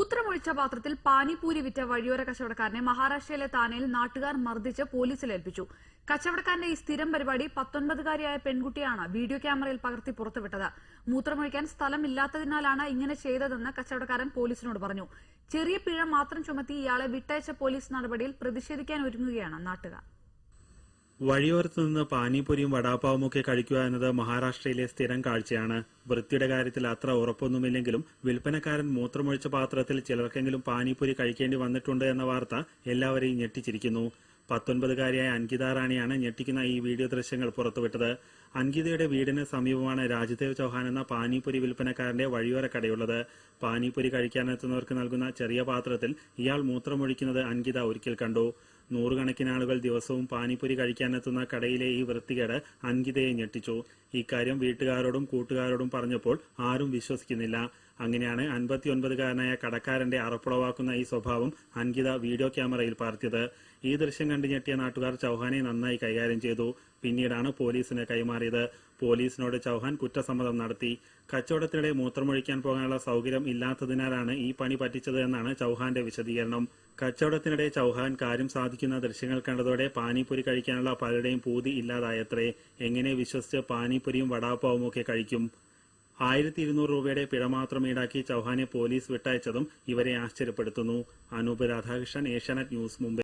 മൂത്രമൊഴിച്ച പാത്രത്തിൽ പാനിപൂരി വിറ്റ വഴിയോര കച്ചവടക്കാരനെ മഹാരാഷ്ട്രയിലെ താനെയിൽ നാട്ടുകാർ മർദ്ദിച്ച് പോലീസിലേൽപ്പിച്ചു. കച്ചവടക്കാരന്റെ ഈ സ്ഥിരം പരിപാടി 19-കാരിയായ പെൺകുട്ടിയാണ് വീഡിയോ ക്യാമറയിൽ പകർത്തി പുറത്തുവിട്ടത്. മൂത്രമൊഴിക്കാൻ സ്ഥലമില്ലാത്തതിനാലാണ് ഇങ്ങനെ ചെയ്തതെന്ന് കച്ചവടക്കാരൻ പോലീസിനോട് പറഞ്ഞു. ചെറിയ പിഴ മാത്രം ചുമത്തി ഇയാളെ വിട്ടയച്ച പോലീസ് നടപടിയിൽ പ്രതിഷേധിക്കാൻ ഒരുങ്ങുകയാണ് നാട്ടുകാർ. വഴിയോരത്ത് നിന്ന് പാനിപൂരിയും വടാപ്പാവുമൊക്കെ കഴിക്കുക എന്നത് മഹാരാഷ്ട്രയിലെ സ്ഥിരം കാഴ്ചയാണ്. വൃത്തിയുടെ കാര്യത്തിൽ അത്ര ഉറപ്പൊന്നുമില്ലെങ്കിലും വിൽപ്പനക്കാരൻ മൂത്രമൊഴിച്ച പാത്രത്തിൽ ചിലർക്കെങ്കിലും പാനിപൂരി കഴിക്കേണ്ടി വന്നിട്ടുണ്ട് എന്ന വാർത്ത എല്ലാവരെയും ഞെട്ടിച്ചിരിക്കുന്നു. 19-കാരിയായ അൻകിത റാണിയാണ് ഞെട്ടിക്കുന്ന ഈ വീഡിയോ ദൃശ്യങ്ങൾ പുറത്തുവിട്ടത്. അൻകിതയുടെ വീടിന് സമീപമാണ് രാജ്ദേവ് ചൌഹാൻ എന്ന പാനിപൂരി വിൽപ്പനക്കാരന്റെ വഴിയോര കടയുള്ളത്. പാനിപൂരി കഴിക്കാനെത്തുന്നവർക്ക് നൽകുന്ന ചെറിയ പാത്രത്തിൽ ഇയാൾ മൂത്രമൊഴിക്കുന്നത് അൻകിത ഒരിക്കൽ കണ്ടു. നൂറുകണക്കിന് ആളുകൾ ദിവസവും പാനിപൂരി കഴിക്കാനെത്തുന്ന കടയിലെ ഈ വൃത്തികേട് അൻകിതയെ ഞെട്ടിച്ചു. ഇക്കാര്യം വീട്ടുകാരോടും കൂട്ടുകാരോടും പറഞ്ഞപ്പോൾ ആരും വിശ്വസിക്കുന്നില്ല. അങ്ങനെയാണ് 59-കാരനായ കടക്കാരന്റെ അറപ്പുളവാക്കുന്ന ഈ സ്വഭാവം അൻകിത വീഡിയോ ക്യാമറയിൽ പകർത്തിയത്. ഈ ദൃശ്യം കണ്ടു ഞെട്ടിയ നാട്ടുകാർ ചൌഹാനെ നന്നായി കൈകാര്യം ചെയ്തു. പിന്നീടാണ് പോലീസിന് കൈമാറിയത്. പോലീസിനോട് ചൌഹാൻ കുറ്റസമ്മതം നടത്തി. കച്ചവടത്തിനിടെ മൂത്രമൊഴിക്കാൻ പോകാനുള്ള സൗകര്യം ഇല്ലാത്തതിനാലാണ് ഈ പണി പറ്റിച്ചത് എന്നാണ് ചൌഹാന്റെ വിശദീകരണം. കച്ചവടത്തിനിടെ ചൌഹാൻ കാര്യം സാധിക്കുന്ന ദൃശ്യങ്ങൾ കണ്ടതോടെ പാനിപൂരി കഴിക്കാനുള്ള പലരുടെയും പൂതി ഇല്ലാതായത്രേ. എങ്ങനെ വിശ്വസിച്ച് പാനിപൂരിയും വടാപ്പാവും ഒക്കെ കഴിക്കും? 1200 രൂപയുടെ പിഴ മാത്രം ഈടാക്കി ചൌഹാനെ പോലീസ് വിട്ടയച്ചതും ഇവരെ ആശ്ചര്യപ്പെടുത്തുന്നു. അനൂപ് രാധാകൃഷ്ണൻ, ഏഷ്യാനെറ്റ് ന്യൂസ്, മുംബൈ.